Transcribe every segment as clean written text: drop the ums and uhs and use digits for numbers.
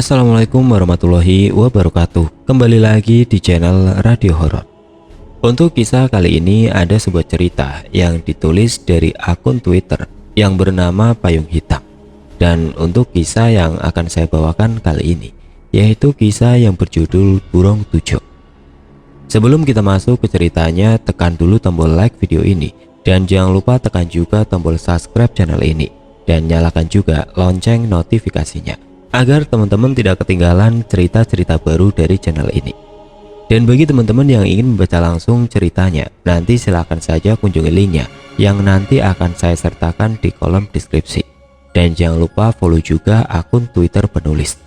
Assalamualaikum warahmatullahi wabarakatuh. Kembali lagi di channel Radio Horor. Untuk kisah kali ini ada sebuah cerita yang ditulis dari akun Twitter yang bernama Payung Hitam. Dan untuk kisah yang akan saya bawakan kali ini yaitu kisah yang berjudul Burung Tujuh. Sebelum kita masuk ke ceritanya, tekan dulu tombol like video ini dan jangan lupa tekan juga tombol subscribe channel ini dan nyalakan juga lonceng notifikasinya agar teman-teman tidak ketinggalan cerita-cerita baru dari channel ini. Dan bagi teman-teman yang ingin membaca langsung ceritanya, nanti silakan saja kunjungi linknya yang nanti akan saya sertakan di kolom deskripsi. Dan jangan lupa follow juga akun Twitter penulis.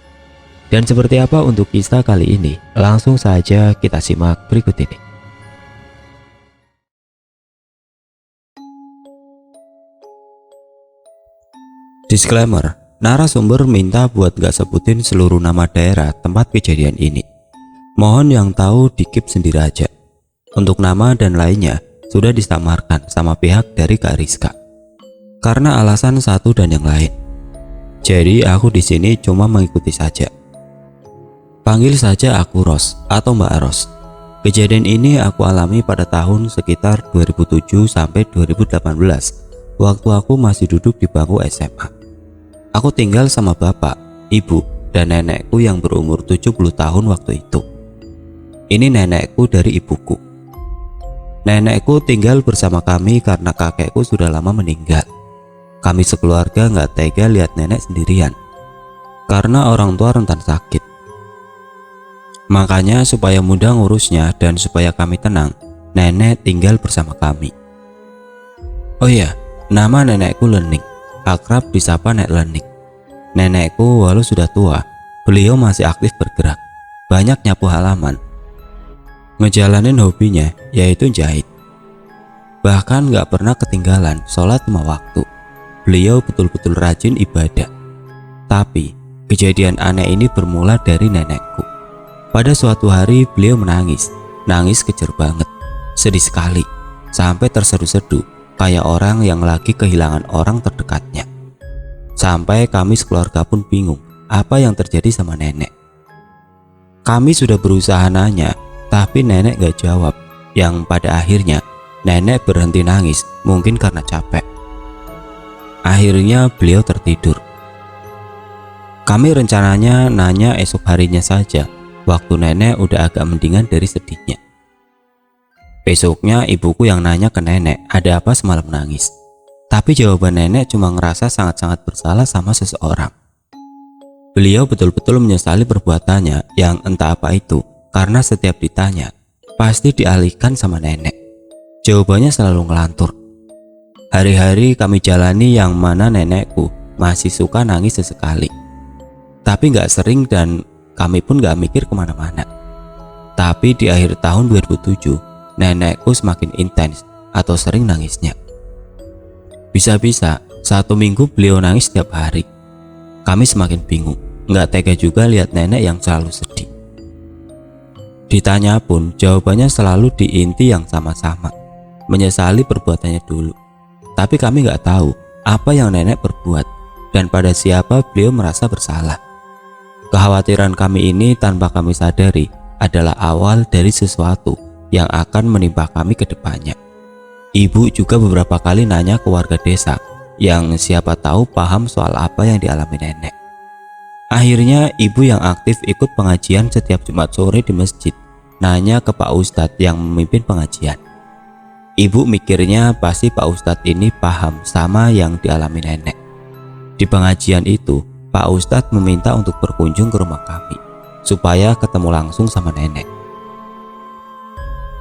Dan seperti apa untuk kisah kali ini? Langsung saja kita simak berikut ini. Disclaimer, narasumber minta buat gak sebutin seluruh nama daerah tempat kejadian ini. Mohon yang tahu di-keep sendiri aja. Untuk nama dan lainnya sudah disamarkan sama pihak dari Kak Rizka karena alasan satu dan yang lain. Jadi aku di sini cuma mengikuti saja. Panggil saja aku Ros atau Mbak Ros. Kejadian ini aku alami pada tahun sekitar 2007 sampai 2018 waktu aku masih duduk di bangku SMA. Aku tinggal sama bapak, ibu, dan nenekku yang berumur 70 tahun waktu itu. Ini nenekku dari ibuku. Nenekku tinggal bersama kami karena kakekku sudah lama meninggal. Kami sekeluarga nggak tega lihat nenek sendirian, karena orang tua rentan sakit. Makanya supaya mudah ngurusnya dan supaya kami tenang, nenek tinggal bersama kami. Oh iya, nama nenekku Lening. Akrab disapa Nek Lening. Nenekku walau sudah tua, beliau masih aktif bergerak, banyak nyapu halaman, ngejalanin hobinya yaitu jahit. Bahkan gak pernah ketinggalan sholat 5 waktu. Beliau betul-betul rajin ibadah. Tapi kejadian aneh ini bermula dari nenekku. Pada suatu hari beliau nangis kejer banget, sedih sekali, sampai terseduh-seduh kayak orang yang lagi kehilangan orang terdekatnya. Sampai kami sekeluarga pun bingung apa yang terjadi sama nenek. Kami sudah berusaha nanya, tapi nenek gak jawab. Yang pada akhirnya nenek berhenti nangis, mungkin karena capek. Akhirnya beliau tertidur. Kami rencananya nanya esok harinya saja, waktu nenek udah agak mendingan dari sedihnya. Besoknya ibuku yang nanya ke nenek ada apa semalam nangis. Tapi jawaban nenek cuma ngerasa sangat-sangat bersalah sama seseorang. Beliau betul-betul menyesali perbuatannya yang entah apa itu, karena setiap ditanya pasti dialihkan sama nenek. Jawabannya selalu ngelantur. Hari-hari kami jalani yang mana nenekku masih suka nangis sesekali, tapi gak sering dan kami pun gak mikir kemana-mana. Tapi di akhir tahun 2007 nenekku semakin intens atau sering nangisnya. Bisa-bisa 1 minggu beliau nangis setiap hari. Kami semakin bingung, gak tega juga lihat nenek yang selalu sedih. Ditanya pun jawabannya selalu di inti yang sama-sama, menyesali perbuatannya dulu. Tapi kami gak tahu apa yang nenek perbuat dan pada siapa beliau merasa bersalah. Kekhawatiran kami ini tanpa kami sadari adalah awal dari sesuatu yang akan menimpa kami ke depannya. Ibu juga beberapa kali nanya ke warga desa yang siapa tahu paham soal apa yang dialami nenek. Akhirnya ibu yang aktif ikut pengajian setiap Jumat sore di masjid nanya ke Pak Ustadz yang memimpin pengajian. Ibu mikirnya pasti Pak Ustadz ini paham sama yang dialami nenek. Di pengajian itu Pak Ustadz meminta untuk berkunjung ke rumah kami supaya ketemu langsung sama nenek.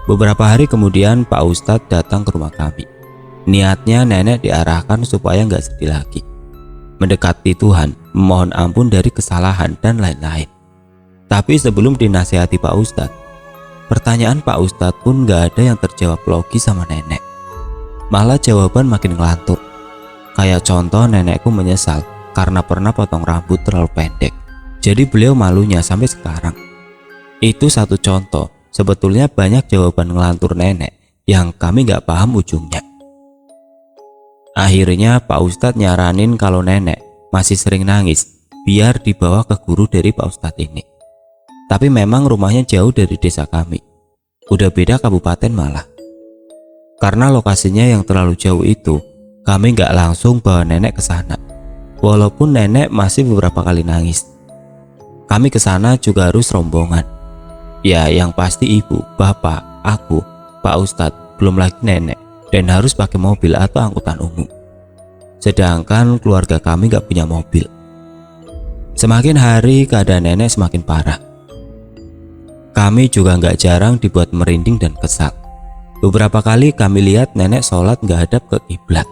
Beberapa hari kemudian Pak Ustadz datang ke rumah kami. Niatnya nenek diarahkan supaya nggak sedih lagi, mendekati Tuhan, memohon ampun dari kesalahan dan lain-lain. Tapi sebelum dinasihati Pak Ustadz, pertanyaan Pak Ustadz pun nggak ada yang terjawab logis sama nenek. Malah jawaban makin ngelantur. Kayak contoh nenekku menyesal karena pernah potong rambut terlalu pendek. Jadi beliau malunya sampai sekarang. Itu satu contoh. Sebetulnya banyak jawaban ngelantur nenek yang kami gak paham ujungnya. Akhirnya Pak Ustadz nyaranin kalau nenek masih sering nangis biar dibawa ke guru dari Pak Ustadz ini. Tapi memang rumahnya jauh dari desa kami. Udah beda kabupaten malah. Karena lokasinya yang terlalu jauh itu, kami nggak langsung bawa nenek ke sana. Walaupun nenek masih beberapa kali nangis. Kami ke sana juga harus rombongan. Ya, yang pasti ibu, bapak, aku, Pak Ustadz, belum lagi nenek, dan harus pakai mobil atau angkutan umum. Sedangkan keluarga kami nggak punya mobil. Semakin hari keadaan nenek semakin parah. Kami juga nggak jarang dibuat merinding dan kesal. Beberapa kali kami lihat nenek sholat nggak hadap ke kiblat.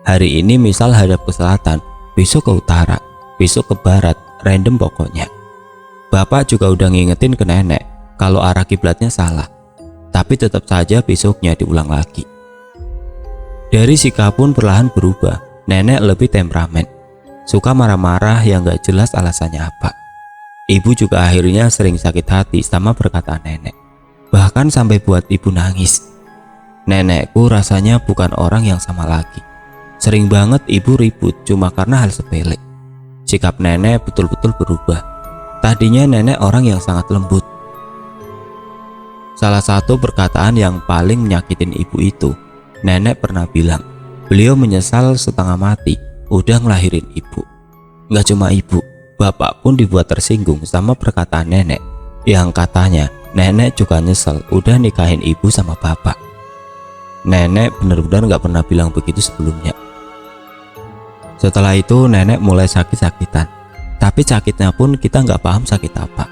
Hari ini misal hadap ke selatan, besok ke utara, besok ke barat, random pokoknya. Bapak juga udah ngingetin ke nenek kalau arah kiblatnya salah, tapi tetap saja besoknya diulang lagi. Dari sikap pun perlahan berubah. Nenek lebih temperamen, suka marah-marah yang gak jelas alasannya apa. Ibu juga akhirnya sering sakit hati sama perkataan nenek, bahkan sampai buat ibu nangis. Nenekku rasanya bukan orang yang sama lagi. Sering banget ibu ribut cuma karena hal sepele. Sikap nenek betul-betul berubah. Tadinya nenek orang yang sangat lembut. Salah satu perkataan yang paling menyakitin ibu itu, nenek pernah bilang beliau menyesal setengah mati udah ngelahirin ibu. Gak cuma ibu, bapak pun dibuat tersinggung sama perkataan nenek yang katanya nenek juga nyesel udah nikahin ibu sama bapak. Nenek benar-benar gak pernah bilang begitu sebelumnya. Setelah itu nenek mulai sakit-sakitan, tapi sakitnya pun kita gak paham sakit apa.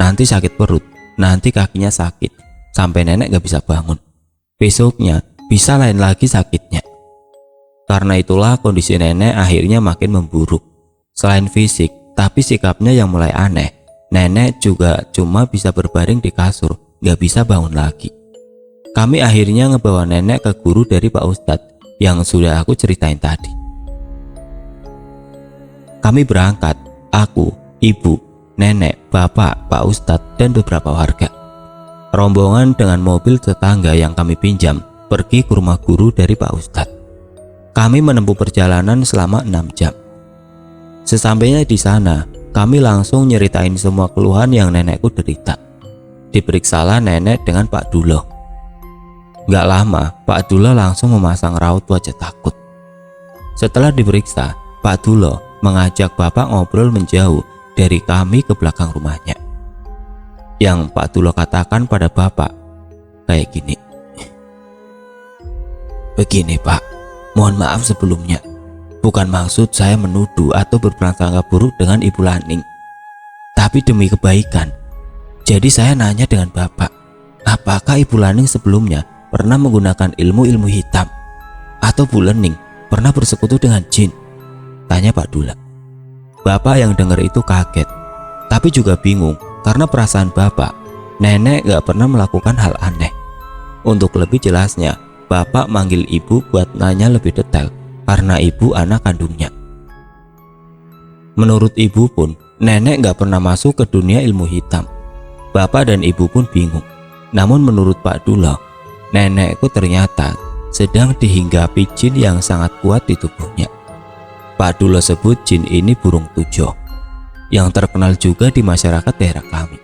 Nanti sakit perut, nanti kakinya sakit, sampai nenek gak bisa bangun. Besoknya bisa lain lagi sakitnya. Karena itulah kondisi nenek akhirnya makin memburuk. Selain fisik, tapi sikapnya yang mulai aneh. Nenek juga cuma bisa berbaring di kasur, gak bisa bangun lagi. Kami akhirnya ngebawa nenek ke guru dari Pak Ustadz yang sudah aku ceritain tadi. Kami berangkat, aku, ibu, nenek, bapak, Pak Ustadz, dan beberapa warga. Rombongan dengan mobil tetangga yang kami pinjam pergi ke rumah guru dari Pak Ustadz. Kami menempuh perjalanan selama 6 jam. Sesampainya di sana, kami langsung nyeritain semua keluhan yang nenekku derita. Diperiksalah nenek dengan Pak Dulo. Gak lama, Pak Dulo langsung memasang raut wajah takut. Setelah diperiksa, Pak Dulo mengajak bapak ngobrol menjauh dari kami ke belakang rumahnya. Yang Pak Dulo katakan pada bapak kayak gini. Begini Pak, mohon maaf sebelumnya. Bukan maksud saya menuduh atau berprasangka buruk dengan Ibu Laning. Tapi demi kebaikan. Jadi saya nanya dengan bapak, apakah Ibu Laning sebelumnya pernah menggunakan ilmu-ilmu hitam? Atau Bu Laning pernah bersekutu dengan jin? Tanya Pak Dula. Bapak yang dengar itu kaget, tapi juga bingung karena perasaan bapak, nenek gak pernah melakukan hal aneh. Untuk lebih jelasnya, bapak manggil ibu buat nanya lebih detail karena ibu anak kandungnya. Menurut ibu pun, nenek gak pernah masuk ke dunia ilmu hitam. Bapak dan ibu pun bingung. Namun menurut Pak Dula, nenekku ternyata sedang dihinggapi jin yang sangat kuat di tubuhnya. Pak Dulo sebut jin ini burung tujoh, yang terkenal juga di masyarakat daerah kami.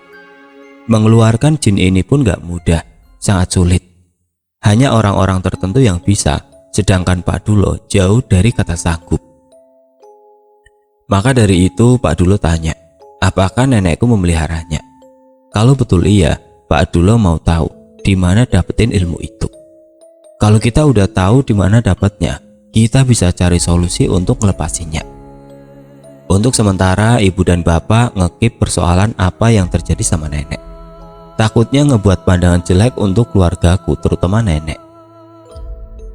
Mengeluarkan jin ini pun gak mudah, sangat sulit. Hanya orang-orang tertentu yang bisa, sedangkan Pak Dulo jauh dari kata sanggup. Maka dari itu Pak Dulo tanya, apakah nenekku memeliharanya? Kalau betul iya, Pak Dulo mau tahu di mana dapetin ilmu itu. Kalau kita udah tahu di mana dapatnya, kita bisa cari solusi untuk melepasinya. Untuk sementara ibu dan bapak ngekip persoalan apa yang terjadi sama nenek. Takutnya ngebuat pandangan jelek untuk keluargaku, terutama nenek.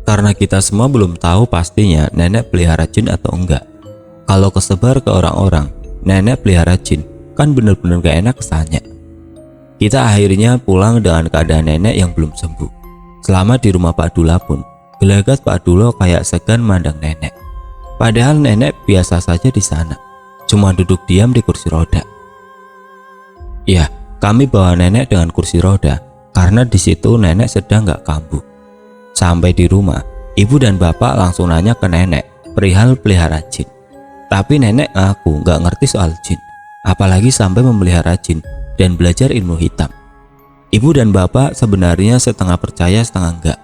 Karena kita semua belum tahu pastinya nenek pelihara jin atau enggak. Kalau kesebar ke orang-orang nenek pelihara jin, kan bener-bener gak enak kesannya. Kita akhirnya pulang dengan keadaan nenek yang belum sembuh. Selama di rumah Pak Dula pun, gelagat Pak Dulo kayak segan mandang nenek. Padahal nenek biasa saja di sana, cuma duduk diam di kursi roda. Ya, kami bawa nenek dengan kursi roda karena di situ nenek sedang gak kambuh. Sampai di rumah, ibu dan bapak langsung nanya ke nenek perihal pelihara jin. Tapi nenek ngaku nggak ngerti soal jin, apalagi sampai memelihara jin dan belajar ilmu hitam. Ibu dan bapak sebenarnya setengah percaya setengah enggak.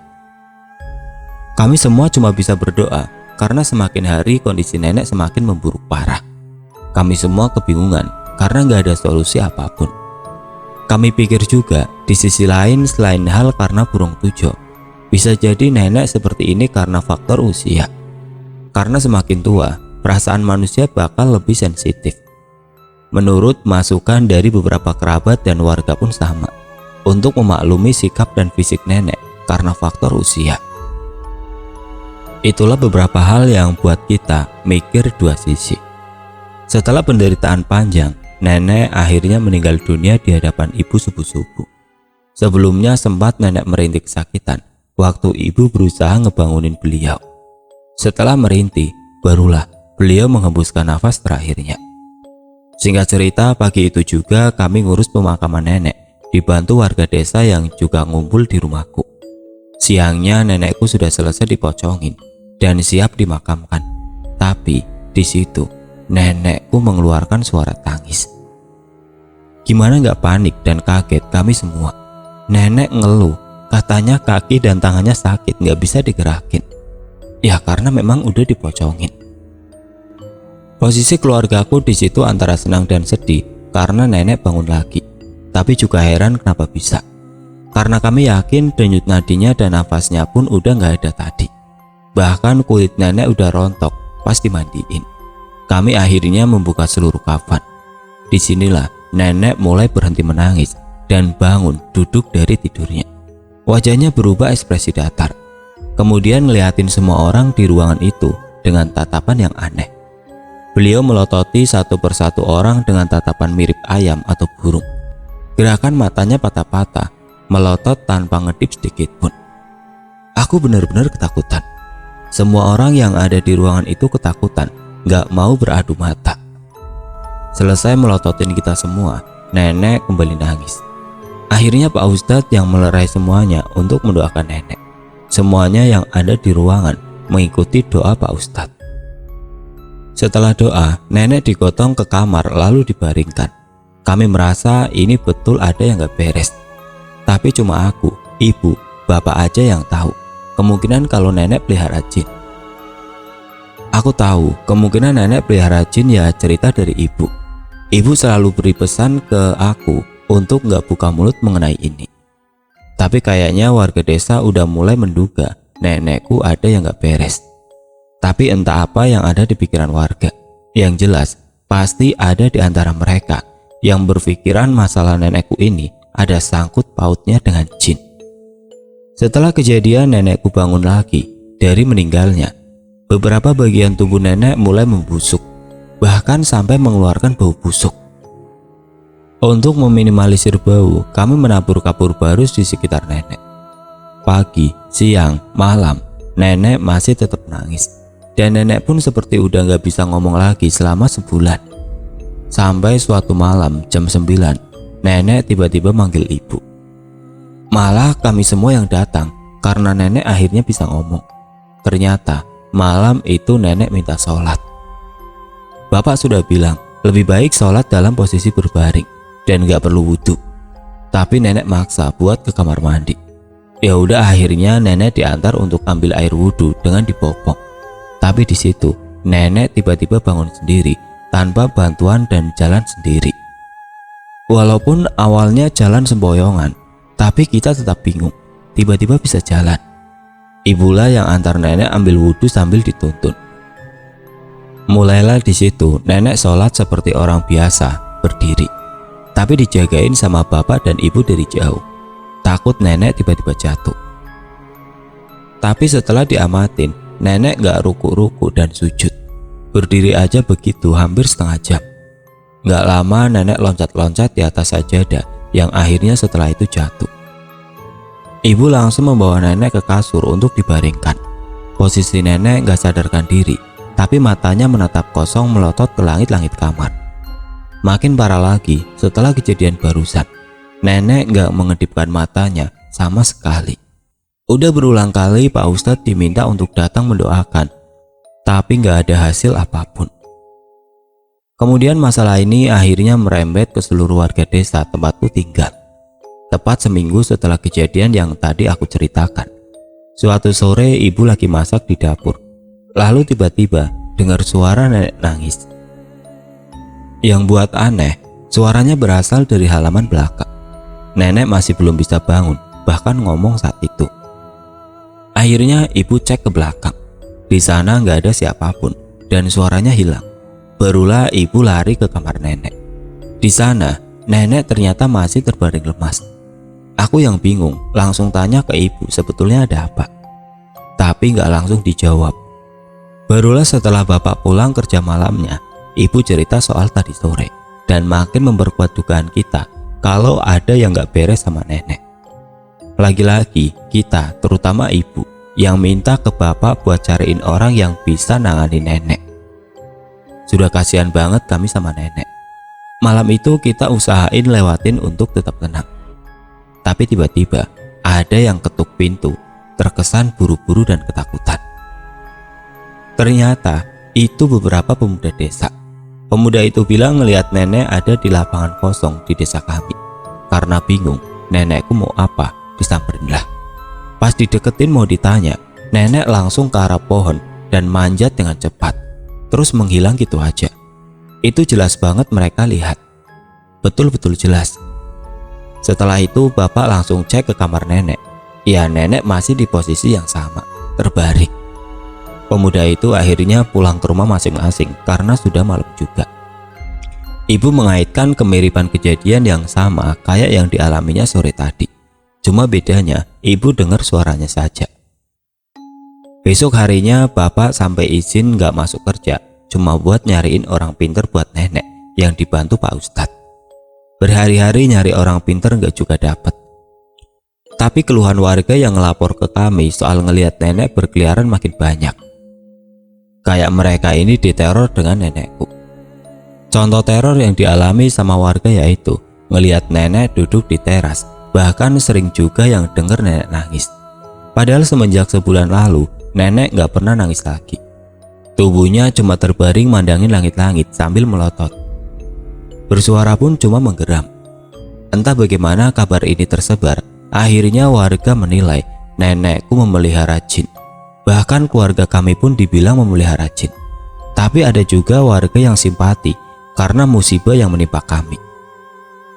Kami semua cuma bisa berdoa karena semakin hari kondisi nenek semakin memburuk parah. Kami semua kebingungan karena nggak ada solusi apapun. Kami pikir juga di sisi lain selain hal karena burung tujo, bisa jadi nenek seperti ini karena faktor usia. Karena semakin tua, perasaan manusia bakal lebih sensitif. Menurut masukan dari beberapa kerabat dan warga pun sama, untuk memaklumi sikap dan fisik nenek karena faktor usia. Itulah beberapa hal yang buat kita mikir dua sisi. Setelah penderitaan panjang, nenek akhirnya meninggal dunia di hadapan ibu subuh-subuh. Sebelumnya sempat nenek merintih kesakitan waktu ibu berusaha ngebangunin beliau. Setelah merintih, barulah beliau menghembuskan nafas terakhirnya. Singkat cerita, pagi itu juga kami ngurus pemakaman nenek, dibantu warga desa yang juga ngumpul di rumahku. Siangnya nenekku sudah selesai dipocongin dan siap dimakamkan. Tapi di situ nenekku mengeluarkan suara tangis. Gimana nggak panik dan kaget kami semua. Nenek ngeluh, katanya kaki dan tangannya sakit, nggak bisa digerakin. Ya karena memang udah dipocongin. Posisi keluargaku di situ antara senang dan sedih karena nenek bangun lagi, tapi juga heran kenapa bisa. Karena kami yakin denyut nadinya dan nafasnya pun udah nggak ada tadi. Bahkan kulit nenek udah rontok pas dimandiin. Kami akhirnya membuka seluruh kafan. Disinilah nenek mulai berhenti menangis dan bangun duduk dari tidurnya. Wajahnya berubah ekspresi datar. Kemudian ngeliatin semua orang di ruangan itu dengan tatapan yang aneh. Beliau melototi satu persatu orang dengan tatapan mirip ayam atau burung. Gerakan matanya patah-patah, melotot tanpa ngedip sedikit pun. Aku benar-benar ketakutan. Semua orang yang ada di ruangan itu ketakutan, gak mau beradu mata. Selesai melototin kita semua, nenek kembali nangis. Akhirnya Pak Ustadz yang melerai semuanya untuk mendoakan nenek. Semuanya yang ada di ruangan mengikuti doa Pak Ustadz. Setelah doa, nenek digotong ke kamar lalu dibaringkan. Kami merasa ini betul ada yang gak beres. Tapi cuma aku, ibu, bapak aja yang tahu kemungkinan kalau nenek pelihara jin. Aku tahu kemungkinan nenek pelihara jin ya cerita dari ibu. Ibu selalu beri pesan ke aku untuk gak buka mulut mengenai ini. Tapi kayaknya warga desa udah mulai menduga nenekku ada yang gak beres. Tapi entah apa yang ada di pikiran warga. Yang jelas, pasti ada di antara mereka yang berpikiran masalah nenekku ini ada sangkut pautnya dengan jin. Setelah kejadian nenekku bangun lagi dari meninggalnya, beberapa bagian tubuh nenek mulai membusuk, bahkan sampai mengeluarkan bau busuk. Untuk meminimalisir bau, kami menabur kapur barus di sekitar nenek. Pagi, siang, malam, nenek masih tetap nangis. Dan nenek pun seperti udah gak bisa ngomong lagi selama sebulan. Sampai suatu malam jam 9, nenek tiba-tiba manggil ibu. Malah kami semua yang datang karena nenek akhirnya bisa ngomong. Ternyata malam itu nenek minta sholat. Bapak sudah bilang lebih baik sholat dalam posisi berbaring dan gak perlu wudhu. Tapi nenek maksa buat ke kamar mandi. Ya udah akhirnya nenek diantar untuk ambil air wudhu dengan dipopong. Tapi di situ nenek tiba-tiba bangun sendiri tanpa bantuan dan jalan sendiri. Walaupun awalnya jalan semboyongan, tapi kita tetap bingung. Tiba-tiba bisa jalan. Ibulah yang antar nenek ambil wudhu sambil dituntun. Mulailah di situ nenek sholat seperti orang biasa berdiri, tapi dijagain sama bapak dan ibu dari jauh. Takut nenek tiba-tiba jatuh. Tapi setelah diamatin, nenek gak ruku-ruku dan sujud. Berdiri aja begitu hampir setengah jam. Gak lama nenek loncat-loncat di atas sajadah yang akhirnya setelah itu jatuh. Ibu langsung membawa nenek ke kasur untuk dibaringkan. Posisi nenek gak sadarkan diri, tapi matanya menatap kosong melotot ke langit-langit kamar. Makin parah lagi setelah kejadian barusan. Nenek gak mengedipkan matanya sama sekali. Udah berulang kali Pak Ustadz diminta untuk datang mendoakan, tapi gak ada hasil apapun. Kemudian masalah ini akhirnya merembet ke seluruh warga desa tempatku tinggal. Tepat seminggu setelah kejadian yang tadi aku ceritakan. Suatu sore ibu lagi masak di dapur. Lalu tiba-tiba dengar suara nenek nangis. Yang buat aneh, suaranya berasal dari halaman belakang. Nenek masih belum bisa bangun, bahkan ngomong saat itu. Akhirnya ibu cek ke belakang. Di sana nggak ada siapapun dan suaranya hilang. Barulah ibu lari ke kamar nenek. Di sana, nenek ternyata masih terbaring lemas. Aku yang bingung, langsung tanya ke ibu sebetulnya ada apa. Tapi nggak langsung dijawab. Barulah setelah bapak pulang kerja malamnya, ibu cerita soal tadi sore dan makin memperkuat dugaan kita kalau ada yang nggak beres sama nenek. Lagi-lagi kita, terutama ibu, yang minta ke bapak buat cariin orang yang bisa nangani nenek. Sudah kasihan banget kami sama nenek. Malam itu kita usahain lewatin untuk tetap tenang. Tapi tiba-tiba ada yang ketuk pintu, terkesan buru-buru dan ketakutan. Ternyata itu beberapa pemuda desa. Pemuda itu bilang ngelihat nenek ada di lapangan kosong di desa kami. Karena bingung nenekku mau apa, disamperinlah. Pas dideketin mau ditanya, nenek langsung ke arah pohon dan manjat dengan cepat. Terus menghilang gitu aja. Itu jelas banget mereka lihat. Betul-betul jelas. Setelah itu bapak langsung cek ke kamar nenek. Ya, nenek masih di posisi yang sama, terbaring. Pemuda itu akhirnya pulang ke rumah masing-masing karena sudah malam juga. Ibu mengaitkan kemiripan kejadian yang sama kayak yang dialaminya sore tadi. Cuma bedanya ibu dengar suaranya saja. Besok harinya bapak sampai izin gak masuk kerja, cuma buat nyariin orang pinter buat nenek yang dibantu Pak Ustadz. Berhari-hari nyari orang pinter gak juga dapet. Tapi keluhan warga yang ngelapor ke kami soal ngelihat nenek berkeliaran makin banyak. Kayak mereka ini diteror dengan nenekku. Contoh teror yang dialami sama warga yaitu ngelihat nenek duduk di teras, bahkan sering juga yang denger nenek nangis. Padahal semenjak sebulan lalu nenek gak pernah nangis lagi. Tubuhnya cuma terbaring mandangin langit-langit sambil melotot. Bersuara pun cuma menggeram. Entah bagaimana kabar ini tersebar, akhirnya warga menilai nenekku memelihara jin. Bahkan keluarga kami pun dibilang memelihara jin. Tapi ada juga warga yang simpati karena musibah yang menimpa kami.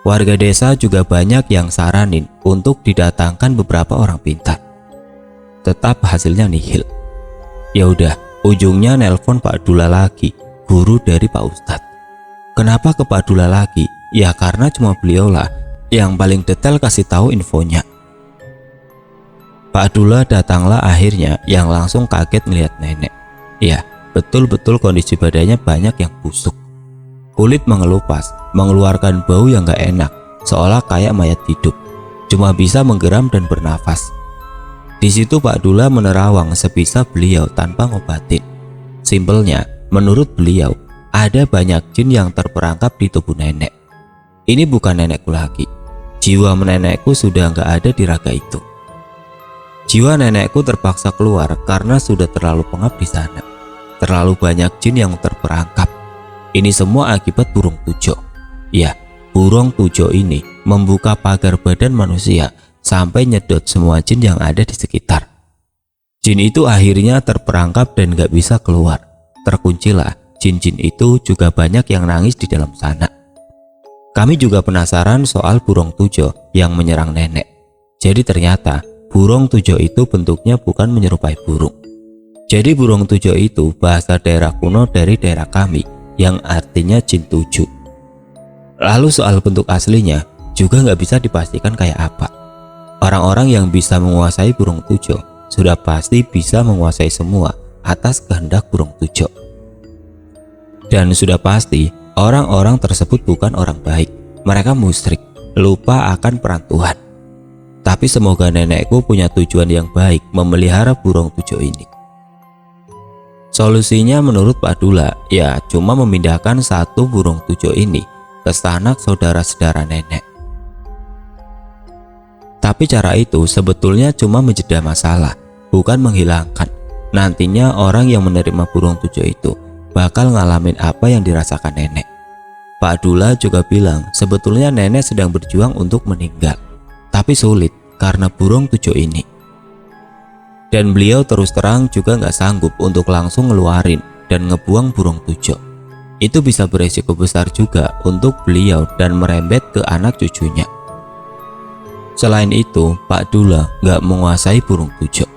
Warga desa juga banyak yang saranin untuk didatangkan beberapa orang pintar. Tetap hasilnya nihil. Ya udah, ujungnya nelpon Pak Dula lagi, guru dari Pak Ustadz. Kenapa ke Pak Dula lagi? Ya karena cuma beliaulah yang paling detail kasih tahu infonya. Pak Dula datanglah akhirnya yang langsung kaget melihat nenek. Ya, betul-betul kondisi badannya banyak yang busuk. Kulit mengelupas, mengeluarkan bau yang gak enak, seolah kayak mayat hidup. Cuma bisa menggeram dan bernafas. Di situ Pak Dula menerawang sebisa beliau tanpa ngobatin. Simpelnya, menurut beliau, ada banyak jin yang terperangkap di tubuh nenek. Ini bukan nenekku lagi. Jiwa nenekku sudah nggak ada di raga itu. Jiwa nenekku terpaksa keluar karena sudah terlalu pengap di sana. Terlalu banyak jin yang terperangkap. Ini semua akibat burung tujo. Ya, burung tujo ini membuka pagar badan manusia sampai nyedot semua jin yang ada di sekitar. Jin itu akhirnya terperangkap dan gak bisa keluar. Terkuncilah, jin-jin itu juga banyak yang nangis di dalam sana. Kami juga penasaran soal burung tujo yang menyerang nenek. Jadi ternyata burung tujo itu bentuknya bukan menyerupai burung. Jadi burung tujo itu bahasa daerah kuno dari daerah kami yang artinya jin tujuh. Lalu soal bentuk aslinya juga nggak bisa dipastikan kayak apa. Orang-orang yang bisa menguasai burung tujo sudah pasti bisa menguasai semua atas kehendak burung tujo. Dan sudah pasti orang-orang tersebut bukan orang baik. Mereka musyrik, lupa akan peran Tuhan. Tapi semoga nenekku punya tujuan yang baik memelihara burung tujo ini. Solusinya menurut Pak Dula ya cuma memindahkan satu burung tujo ini ke sanak saudara-saudara nenek. Tapi cara itu sebetulnya cuma menjeda masalah, bukan menghilangkan. Nantinya orang yang menerima burung tujo itu bakal ngalamin apa yang dirasakan nenek. Pak Dula juga bilang sebetulnya nenek sedang berjuang untuk meninggal, tapi sulit karena burung tujo ini. Dan beliau terus terang juga nggak sanggup untuk langsung ngeluarin dan ngebuang burung tujo. Itu bisa beresiko besar juga untuk beliau dan merembet ke anak cucunya. Selain itu, Pak Dula nggak menguasai burung tujo.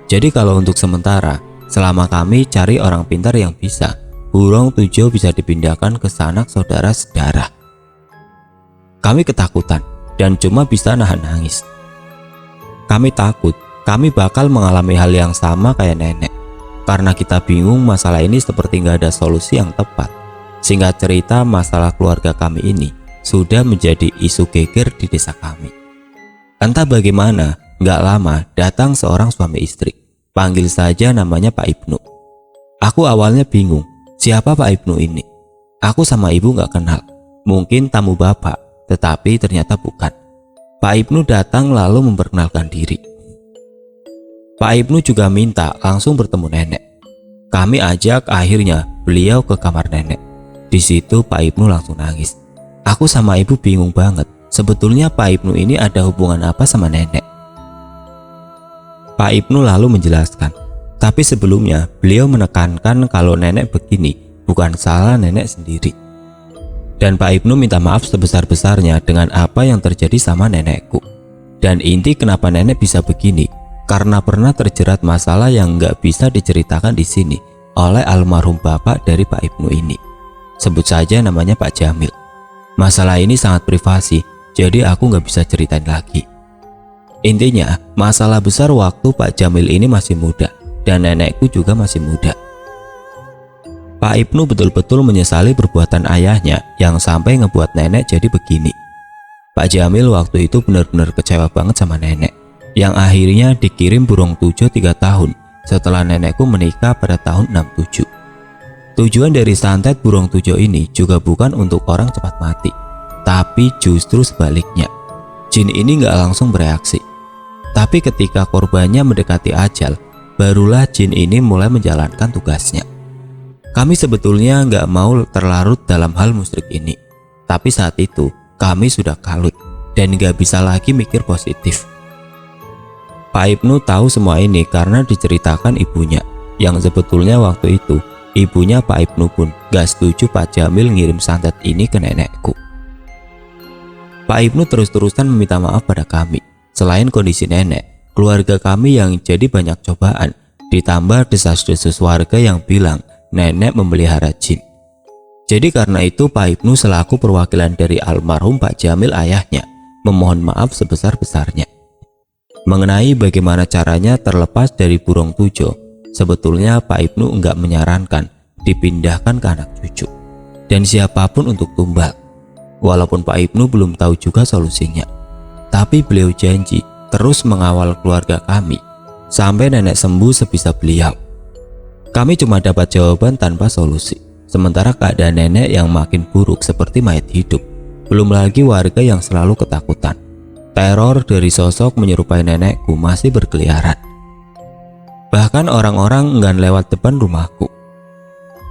Jadi kalau untuk sementara, selama kami cari orang pintar yang bisa, burung tujo bisa dipindahkan ke sanak saudara sedarah. Kami ketakutan dan cuma bisa nahan nangis. Kami takut kami bakal mengalami hal yang sama kayak nenek. Karena kita bingung masalah ini seperti nggak ada solusi yang tepat. Singkat cerita, masalah keluarga kami ini sudah menjadi isu geger di desa kami. Entah bagaimana, nggak lama datang seorang suami istri. Panggil saja namanya Pak Ibnu. Aku awalnya bingung. Siapa Pak Ibnu ini? Aku sama ibu gak kenal. Mungkin tamu bapak, tetapi ternyata bukan. Pak Ibnu datang lalu memperkenalkan diri. Pak Ibnu juga minta langsung bertemu nenek. Kami ajak, akhirnya beliau ke kamar nenek. Di situ Pak Ibnu langsung nangis. Aku sama ibu bingung banget. Sebetulnya Pak Ibnu ini ada hubungan apa sama nenek? Pak Ibnu lalu menjelaskan. Tapi sebelumnya beliau menekankan kalau nenek begini bukan salah nenek sendiri. Dan Pak Ibnu minta maaf sebesar-besarnya dengan apa yang terjadi sama nenekku. Dan inti kenapa nenek bisa begini, karena pernah terjerat masalah yang nggak bisa diceritakan di sini oleh almarhum bapak dari Pak Ibnu ini. Sebut saja namanya Pak Jamil. Masalah ini sangat privasi, jadi aku nggak bisa ceritain lagi. Intinya, masalah besar waktu Pak Jamil ini masih muda. Dan nenekku juga masih muda. Pak Ibnu betul-betul menyesali perbuatan ayahnya yang sampai ngebuat nenek jadi begini. Pak Jamil waktu itu benar-benar kecewa banget sama nenek, yang akhirnya dikirim burung tujo 3 tahun setelah nenekku menikah pada tahun 67. Tujuan dari santet burung tujo ini juga bukan untuk orang cepat mati, tapi justru sebaliknya. Jin ini nggak langsung bereaksi, tapi ketika korbannya mendekati ajal, barulah jin ini mulai menjalankan tugasnya. Kami sebetulnya nggak mau terlarut dalam hal musyrik ini, tapi saat itu kami sudah kalut dan nggak bisa lagi mikir positif. Pak Ibnu tahu semua ini karena diceritakan ibunya, yang sebetulnya waktu itu ibunya Pak Ibnu pun nggak setuju Pak Jamil ngirim santet ini ke nenekku. Pak Ibnu terus-terusan meminta maaf pada kami. Selain kondisi nenek, keluarga kami yang jadi banyak cobaan, ditambah desas-desus warga yang bilang nenek memelihara jin. Jadi karena itu Pak Ibnu selaku perwakilan dari almarhum Pak Jamil ayahnya memohon maaf sebesar-besarnya. Mengenai bagaimana caranya terlepas dari burung tujo, sebetulnya Pak Ibnu enggak menyarankan dipindahkan ke anak cucu dan siapapun untuk tumbal. Walaupun Pak Ibnu belum tahu juga solusinya, tapi beliau janji terus mengawal keluarga kami sampai nenek sembuh sebisa beliau. Kami cuma dapat jawaban tanpa solusi, sementara keadaan nenek yang makin buruk seperti mayat hidup. Belum lagi warga yang selalu ketakutan. Teror dari sosok menyerupai nenekku masih berkeliaran. Bahkan orang-orang enggan lewat depan rumahku.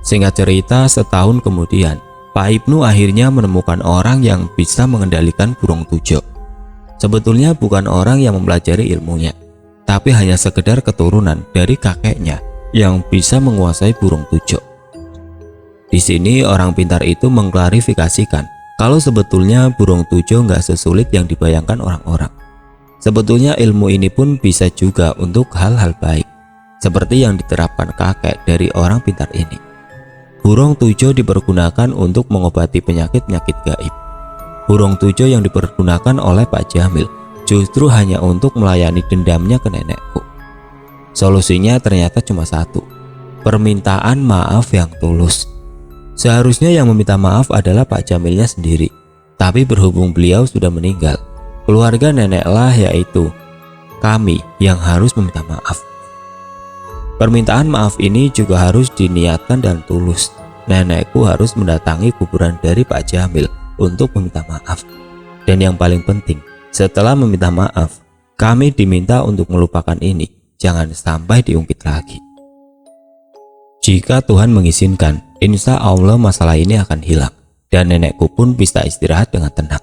Singkat cerita, setahun kemudian Pak Ibnu akhirnya menemukan orang yang bisa mengendalikan burung tujo. Sebetulnya bukan orang yang mempelajari ilmunya, tapi hanya sekedar keturunan dari kakeknya yang bisa menguasai burung tujo. Di sini orang pintar itu mengklarifikasikan kalau sebetulnya burung tujo nggak sesulit yang dibayangkan orang-orang. Sebetulnya ilmu ini pun bisa juga untuk hal-hal baik, seperti yang diterapkan kakek dari orang pintar ini. Burung tujo dipergunakan untuk mengobati penyakit-penyakit gaib. Burung tujo yang dipergunakan oleh Pak Jamil justru hanya untuk melayani dendamnya ke nenekku. Solusinya ternyata cuma satu, permintaan maaf yang tulus. Seharusnya yang meminta maaf adalah Pak Jamilnya sendiri, tapi berhubung beliau sudah meninggal, keluarga neneklah yaitu kami yang harus meminta maaf. Permintaan maaf ini juga harus diniatkan dan tulus. Nenekku harus mendatangi kuburan dari Pak Jamil untuk meminta maaf. Dan yang paling penting, setelah meminta maaf, kami diminta untuk melupakan ini, jangan sampai diungkit lagi. Jika Tuhan mengizinkan, insya Allah masalah ini akan hilang. dan nenekku pun bisa istirahat dengan tenang.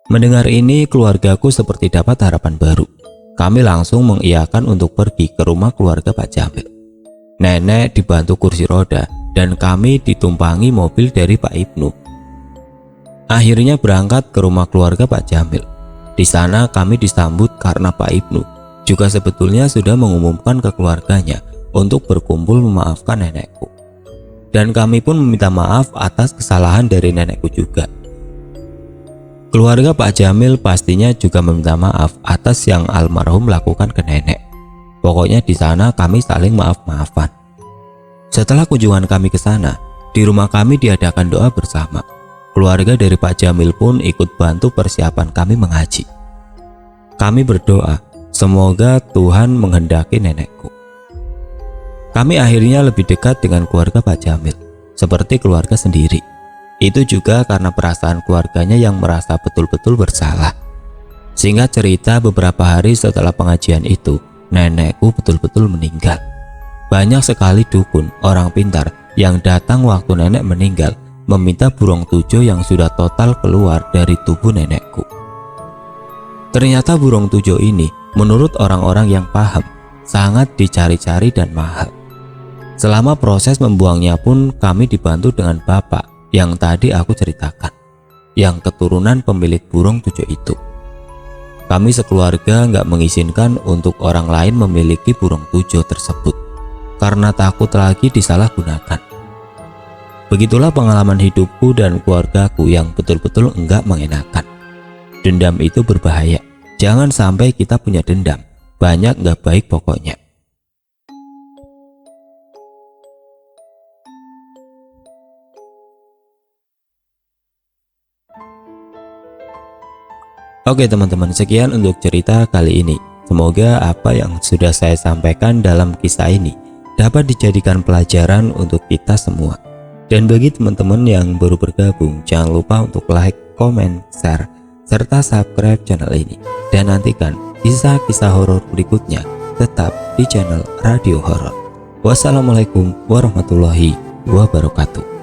Mendengar ini, keluargaku seperti dapat harapan baru. Kami langsung mengiyakan untuk pergi ke rumah keluarga Pak Jamil. Nenek dibantu kursi roda dan kami ditumpangi mobil dari Pak Ibnu. Akhirnya berangkat ke rumah keluarga Pak Jamil. Di sana kami disambut karena Pak Ibnu juga sebetulnya sudah mengumumkan ke keluarganya untuk berkumpul memaafkan nenekku. Dan kami pun meminta maaf atas kesalahan dari nenekku juga. Keluarga Pak Jamil pastinya juga meminta maaf atas yang almarhum lakukan ke nenek. Pokoknya di sana kami saling maaf-maafan. Setelah kunjungan kami ke sana, di rumah kami diadakan doa bersama. Keluarga dari Pak Jamil pun ikut bantu persiapan kami mengaji. Kami berdoa, semoga Tuhan menghendaki nenekku. Kami akhirnya lebih dekat dengan keluarga Pak Jamil, seperti keluarga sendiri. Itu juga karena perasaan keluarganya yang merasa betul-betul bersalah. Singkat cerita, beberapa hari setelah pengajian itu, nenekku betul-betul meninggal. Banyak sekali dukun, orang pintar yang datang waktu nenek meninggal meminta burung tujo yang sudah total keluar dari tubuh nenekku. Ternyata burung tujo ini menurut orang-orang yang paham sangat dicari-cari dan mahal. Selama proses membuangnya pun kami dibantu dengan bapak yang tadi aku ceritakan, yang keturunan pemilik burung tujo itu. Kami sekeluarga nggak mengizinkan untuk orang lain memiliki burung tujo tersebut karena takut lagi disalahgunakan. Begitulah pengalaman hidupku dan keluargaku yang betul-betul enggak mengenakan. Dendam itu berbahaya. Jangan sampai kita punya dendam. Banyak enggak baik pokoknya. Oke teman-teman, sekian untuk cerita kali ini. Semoga apa yang sudah saya sampaikan dalam kisah ini dapat dijadikan pelajaran untuk kita semua. Dan bagi teman-teman yang baru bergabung, jangan lupa untuk like, komen, share, serta subscribe channel ini. Dan nantikan kisah-kisah horor berikutnya tetap di channel Radio Horor. Wassalamualaikum warahmatullahi wabarakatuh.